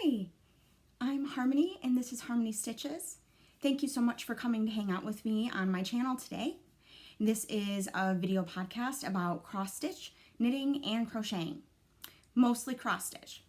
Hi, I'm Harmony and this is Harmony Stitches. Thank you so much for coming to hang out with me on my channel today. This is a video podcast about cross stitch, knitting, and crocheting, mostly cross stitch.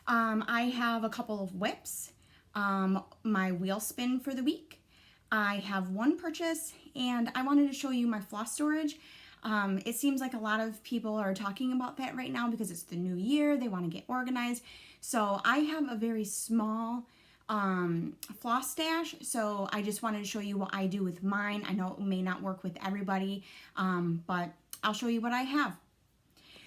I have a couple of whips, my wheel spin for the week. I have one purchase and I wanted to show you my floss storage. It seems like a lot of people are talking about that right now because it's the new year, they want to get organized. So I have a very small floss stash, so I just wanted to show you what I do with mine. I know it may not work with everybody, but I'll show you what I have.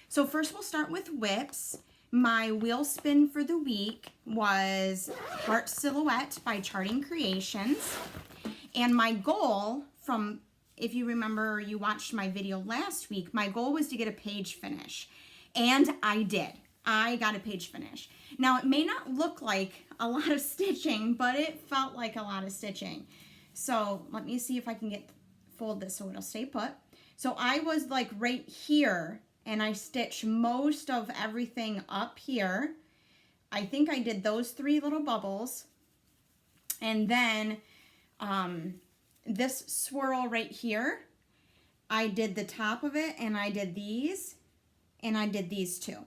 So first we'll start with whips. My wheel spin for the week was Heart Silhouette by Charting Creations. And my goal from, if you remember, you watched my video last week, my goal was to get a page finish. And I did. I got a page finish. Now, it may not look like a lot of stitching, but it felt like a lot of stitching. So let me see if I can fold this so it'll stay put. So I was like right here, and I stitched most of everything up here. I think I did those 3 little bubbles. And then this swirl right here, I did the top of it, and I did these, and I did these too.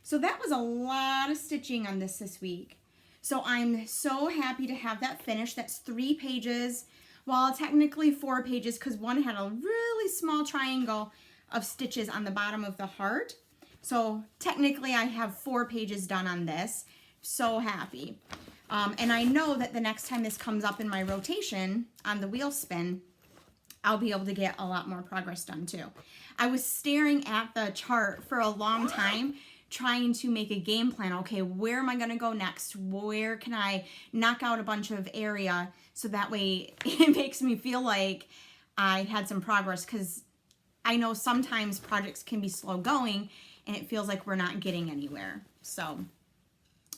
So that was a lot of stitching on this week. So I'm so happy to have that finished. That's 3 pages, well, technically 4 pages because one had a really small triangle of stitches on the bottom of the heart. So technically I have 4 pages done on this. So happy. And I know that the next time this comes up in my rotation on the wheel spin, I'll be able to get a lot more progress done too. I was staring at the chart for a long time, trying to make a game plan. Okay, where am I gonna go next? Where can I knock out a bunch of area so that way it makes me feel like I had some progress, because I know sometimes projects can be slow going and it feels like we're not getting anywhere. So,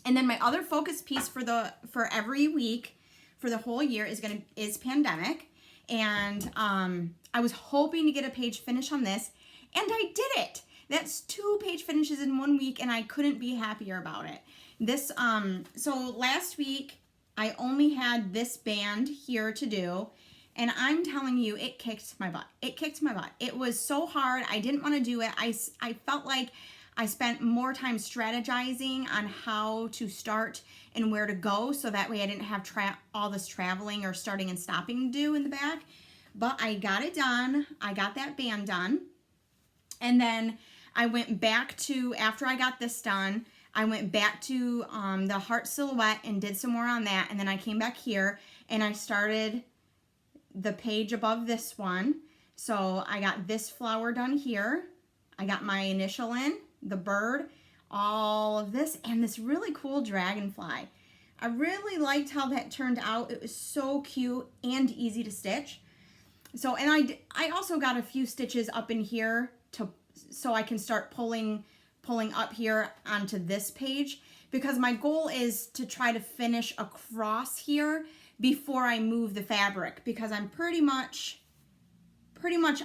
and then my other focus piece for every week for the whole year is pandemic. And I was hoping to get a page finish on this, and I did it. That's 2 page finishes in 1 week, and I couldn't be happier about it. This so last week I only had this band here to do, and I'm telling you, it kicked my butt. It kicked my butt. It was so hard. I didn't want to do it. I felt like I spent more time strategizing on how to start and where to go, so that way I didn't have all this traveling or starting and stopping to do in the back. But I got it done. I got that band done. And then I went back to, after I got this done, I went back to the heart silhouette and did some more on that. And then I came back here and I started the page above this one. So I got this flower done here. I got my initial in, the bird, all of this, and this really cool dragonfly. I really liked how that turned out. It was so cute and easy to stitch. So, and I also got a few stitches up in here so I can start pulling up here onto this page, because my goal is to try to finish across here before I move the fabric, because I'm pretty much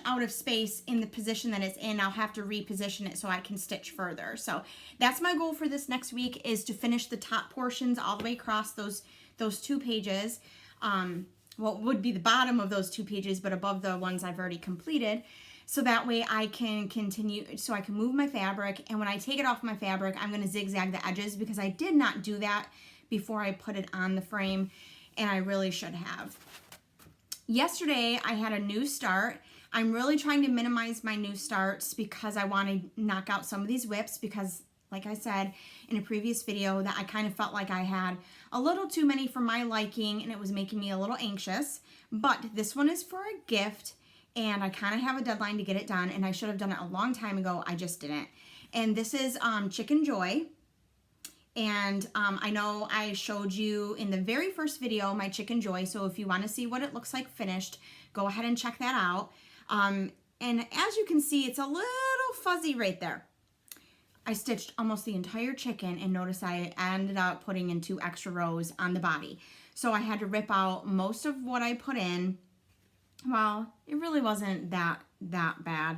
out of space in the position that it's in. I'll have to reposition it so I can stitch further. So that's my goal for this next week, is to finish the top portions all the way across those 2 pages. Well, it would be the bottom of those 2 pages, but above the ones I've already completed. So that way I can continue, so I can move my fabric, and when I take it off my fabric, I'm going to zigzag the edges, because I did not do that before I put it on the frame, and I really should have. Yesterday I had a new start. I'm really trying to minimize my new starts because I want to knock out some of these whips, because like I said in a previous video, that I kind of felt like I had a little too many for my liking and it was making me a little anxious. But this one is for a gift, and I kind of have a deadline to get it done, and I should have done it a long time ago. I just didn't. And this is Chicken Joy. And I know I showed you in the very first video my Chicken Joy, so if you want to see what it looks like finished, go ahead and check that out. And as you can see, it's a little fuzzy right there. I stitched almost the entire chicken, and notice I ended up putting in 2 extra rows on the body. So I had to rip out most of what I put in. Well, it really wasn't that bad.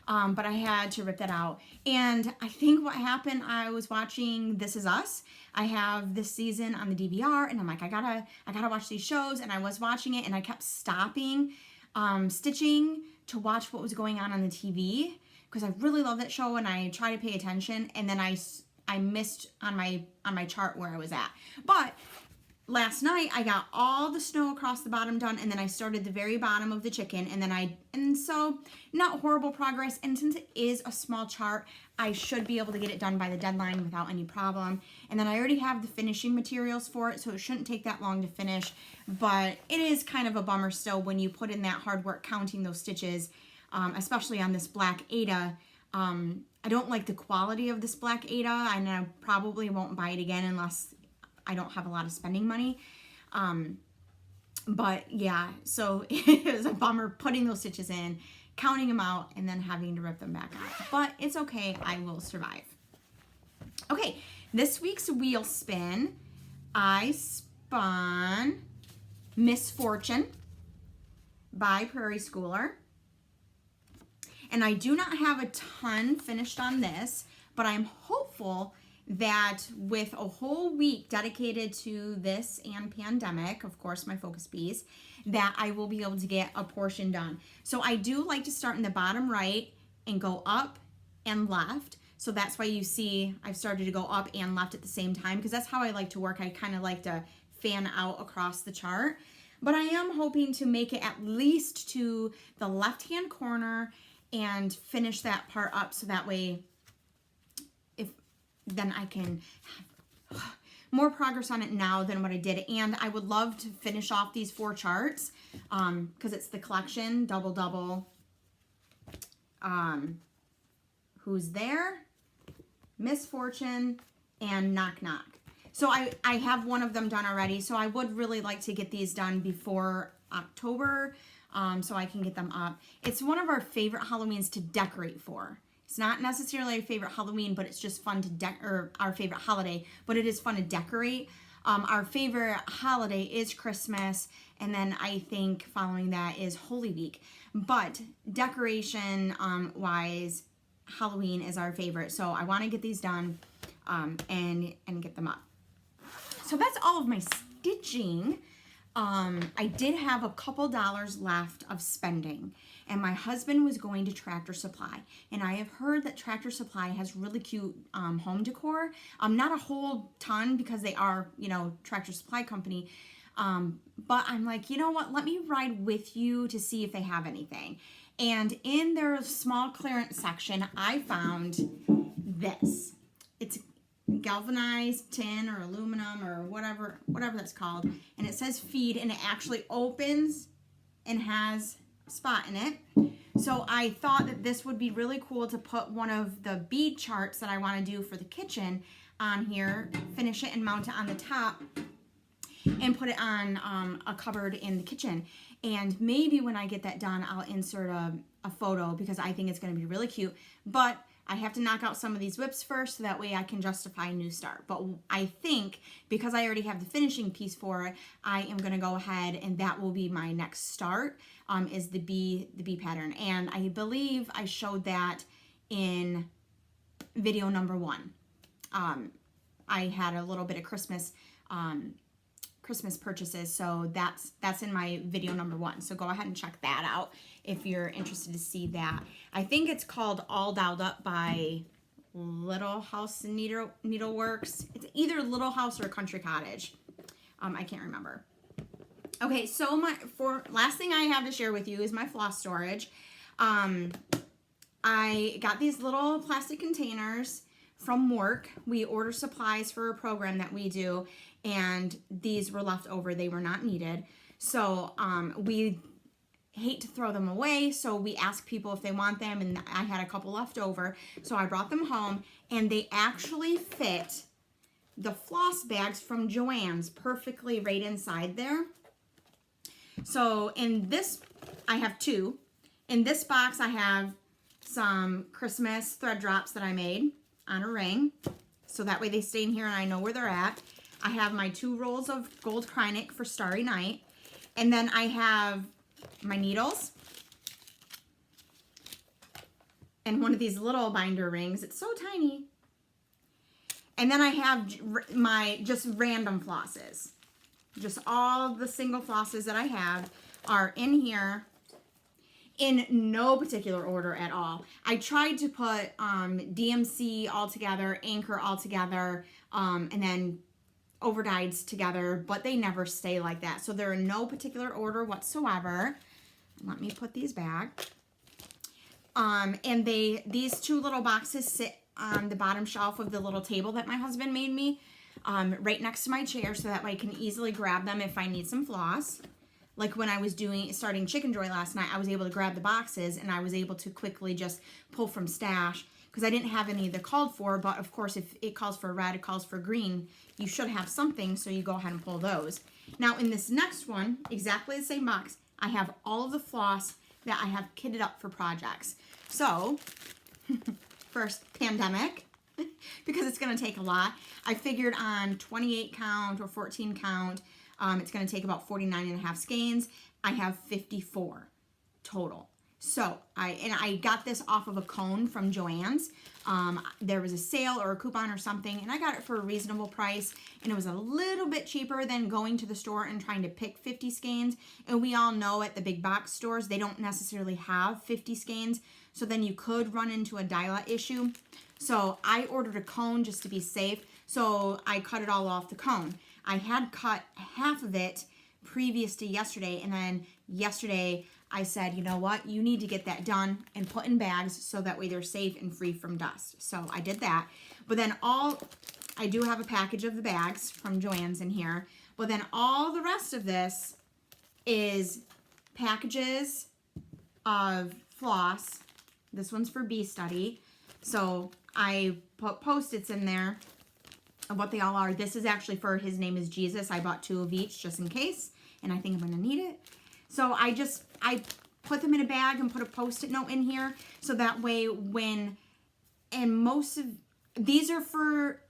but I had to rip that out. And I think what happened, I was watching This Is Us. I have this season on the DVR, and I'm like, I gotta watch these shows. And I was watching it, and I kept stopping stitching to watch what was going on the TV, because I really love that show and I try to pay attention. And then I missed on my chart where I was at. But last night I got all the snow across the bottom done, and then I started the very bottom of the chicken, and so not horrible progress. And since it is a small chart, I should be able to get it done by the deadline without any problem. And then I already have the finishing materials for it, so it shouldn't take that long to finish. But it is kind of a bummer still when you put in that hard work counting those stitches, especially on this black Aida. I don't like the quality of this black Aida, and I probably won't buy it again unless I don't have a lot of spending money. But yeah, so it was a bummer putting those stitches in, counting them out, and then having to rip them back out. But it's okay, I will survive. Okay, this week's wheel spin, I spun Misfortune by Prairie Schooler. And I do not have a ton finished on this, but I'm hopeful that with a whole week dedicated to this and pandemic, of course, my focus piece, that I will be able to get a portion done. So I do like to start in the bottom right and go up and left. So that's why you see I've started to go up and left at the same time, because that's how I like to work. I kind of like to fan out across the chart. But I am hoping to make it at least to the left-hand corner and finish that part up, so that way then I can have more progress on it now than what I did. And I would love to finish off these 4 charts because it's the collection, double, Who's There, Misfortune, and Knock Knock. So I have one of them done already, so I would really like to get these done before October, so I can get them up. It's one of our favorite Halloweens to decorate for. It's not necessarily our favorite Halloween, but it's just fun to or our favorite holiday, but it is fun to decorate. Our favorite holiday is Christmas, and then I think following that is Holy Week. But decoration wise, Halloween is our favorite. So I want to get these done and get them up. So that's all of my stitching. I did have a couple dollars left of spending, and my husband was going to Tractor Supply, and I have heard that Tractor Supply has really cute home decor. Not a whole ton, because they are, Tractor Supply company, but I'm like, you know what, let me ride with you to see if they have anything. And in their small clearance section, I found this. It's galvanized tin or aluminum or whatever that's called, and it says feed, and it actually opens and has a spot in it. So I thought that this would be really cool to put one of the bead charts that I want to do for the kitchen on here, finish it and mount it on the top, and put it on a cupboard in the kitchen. And maybe when I get that done, I'll insert a photo, because I think it's going to be really cute. But I have to knock out some of these whips first, so that way I can justify a new start. But I think because I already have the finishing piece for it, I am going to go ahead, and that will be my next start, is the bee pattern. And I believe I showed that in video number 1. I had a little bit of Christmas purchases, so that's in my video number 1. So go ahead and check that out if you're interested to see that. I think it's called All Dolled Up by Little House and Needleworks. It's either Little House or Country Cottage. I can't remember. Okay, so last thing I have to share with you is my floss storage. I got these little plastic containers from work. We order supplies for a program that we do, and these were left over. They were not needed. So we hate to throw them away, so we ask people if they want them, and I had a couple left over, so I brought them home, and they actually fit the floss bags from Joann's perfectly right inside there. So in this, I have 2. In this box, I have some Christmas thread drops that I made on a ring, so that way they stay in here and I know where they're at. I have my 2 rolls of gold Kreinik for Starry Night, and then I have my needles, and one of these little binder rings. It's so tiny. And then I have my just random flosses. Just all the single flosses that I have are in here in no particular order at all. I tried to put DMC all together, Anchor all together, and then overdyes together, but they never stay like that. So they're in no particular order whatsoever. Let me put these back. And these two little boxes sit on the bottom shelf of the little table that my husband made me, right next to my chair, so that way I can easily grab them if I need some floss. Like when I was starting Chicken Joy last night, I was able to grab the boxes and I was able to quickly just pull from stash because I didn't have any that called for, but of course if it calls for red, it calls for green, you should have something, so you go ahead and pull those. Now in this next one, exactly the same box, I have all of the floss that I have kitted up for projects. So, first, pandemic, because it's going to take a lot. I figured on 28 count or 14 count, it's going to take about 49 and a half skeins. I have 54 total. So I got this off of a cone from Joann's. There was a sale or a coupon or something, and I got it for a reasonable price, and it was a little bit cheaper than going to the store and trying to pick 50 skeins. And we all know at the big box stores, they don't necessarily have 50 skeins, so then you could run into a die-lot issue. So I ordered a cone just to be safe, so I cut it all off the cone. I had cut half of it previous to yesterday, and then yesterday I said, you know what, you need to get that done and put in bags so that way they're safe and free from dust. So I did that. But then I do have a package of the bags from Joann's in here, but then all the rest of this is packages of floss. This one's for Bee Study. So I put Post-its in there of what they all are. This is actually for His Name is Jesus. I bought 2 of each just in case, and I think I'm gonna need it. So I put them in a bag and put a Post-it note in here, so that way most of these are for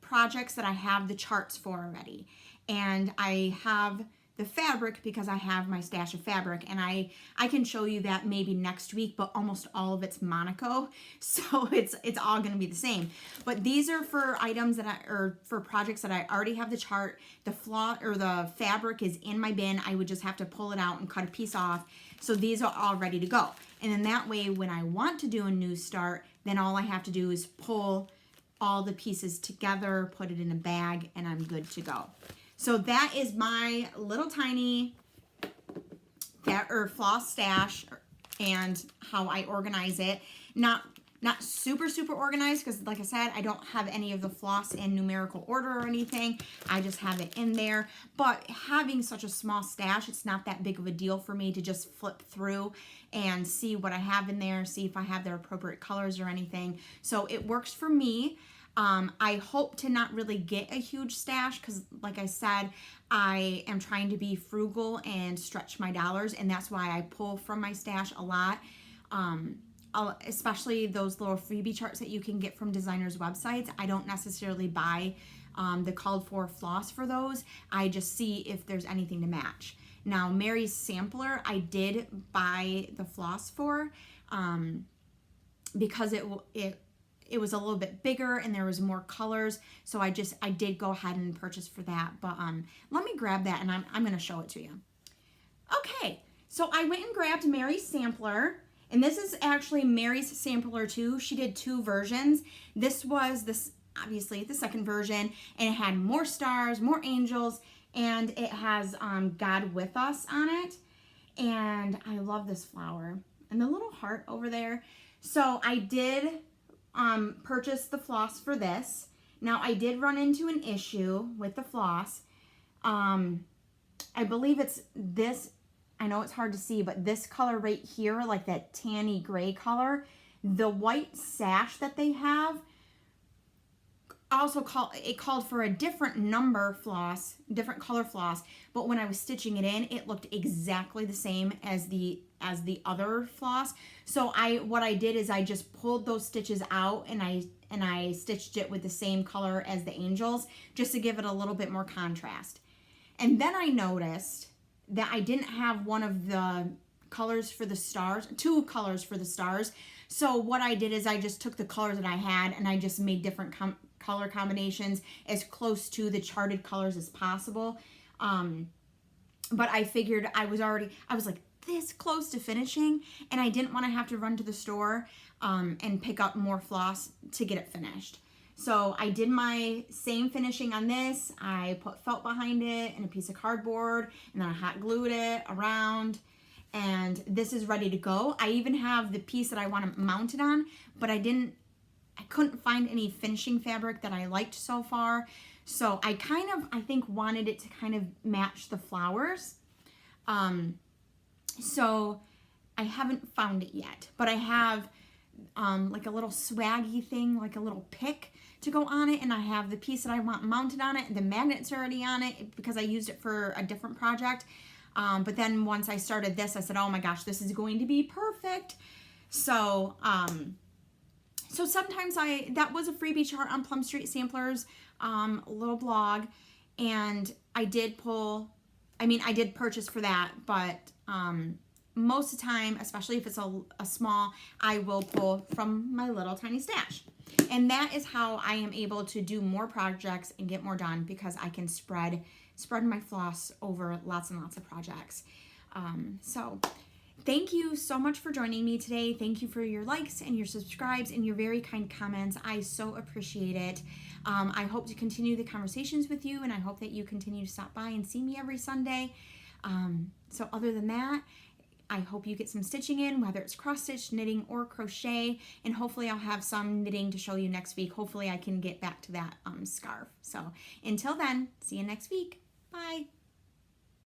projects that I have the charts for already, and I have the fabric because I have my stash of fabric, and I can show you that maybe next week, but almost all of it's Monaco, so it's all going to be the same. But these are for items or for projects that I already have the chart. The the fabric is in my bin. I would just have to pull it out and cut a piece off. So these are all ready to go. And then that way, when I want to do a new start, then all I have to do is pull all the pieces together, put it in a bag, and I'm good to go. So that is my little tiny floss stash and how I organize it. Not super organized because, like I said, I don't have any of the floss in numerical order or anything. I just have it in there. But having such a small stash, it's not that big of a deal for me to just flip through and see what I have in there, see if I have the appropriate colors or anything. So it works for me. I hope to not really get a huge stash because, like I said, I am trying to be frugal and stretch my dollars, and that's why I pull from my stash a lot, especially those little freebie charts that you can get from designers' websites. I don't necessarily buy the called for floss for those. I just see if there's anything to match. Now, Mary's sampler, I did buy the floss for because it was a little bit bigger and there was more colors, so I did go ahead and purchase for that. But let me grab that and I'm going to show it to you. Okay, so I went and grabbed Mary's sampler, and this is actually Mary's sampler too. She did 2 versions. This was obviously the second version, and it had more stars, more angels, and it has God with us on it. And I love this flower and the little heart over there. So I did purchase the floss for this. Now I did run into an issue with the floss. I believe it's this, I know it's hard to see, but this color right here, like that tanny gray color, the white sash that they have also called for a different number floss, different color floss, but when I was stitching it in, it looked exactly the same as the other floss. So what I did is I just pulled those stitches out and I stitched it with the same color as the angels, just to give it a little bit more contrast. And then I noticed that I didn't have one of the colors for the stars, 2 colors for the stars. So what I did is I just took the colors that I had and I just made different color combinations as close to the charted colors as possible. But I figured I was like this close to finishing, and I didn't want to have to run to the store and pick up more floss to get it finished. So I did my same finishing on this. I put felt behind it and a piece of cardboard, and then I hot glued it around, and this is ready to go. I even have the piece that I want to mount it on, but I couldn't find any finishing fabric that I liked so far. So I I think wanted it to kind of match the flowers. So I haven't found it yet, but I have like a little swaggy thing, like a little pick to go on it, and I have the piece that I want mounted on it, and the magnets are already on it because I used it for a different project. But then once I started this, I said, oh my gosh, this is going to be perfect. So so sometimes that was a freebie chart on Plum Street Samplers, little blog, and I did purchase for that, but most of the time, especially if it's a small, I will pull from my little tiny stash. And that is how I am able to do more projects and get more done, because I can spread my floss over lots and lots of projects. So thank you so much for joining me today. Thank you for your likes and your subscribes and your very kind comments. I so appreciate it. I hope to continue the conversations with you, and I hope that you continue to stop by and see me every Sunday. So other than that, I hope you get some stitching in, whether it's cross stitch, knitting, or crochet, and hopefully I'll have some knitting to show you next week. Hopefully I can get back to that scarf. So until then, see you next week. Bye.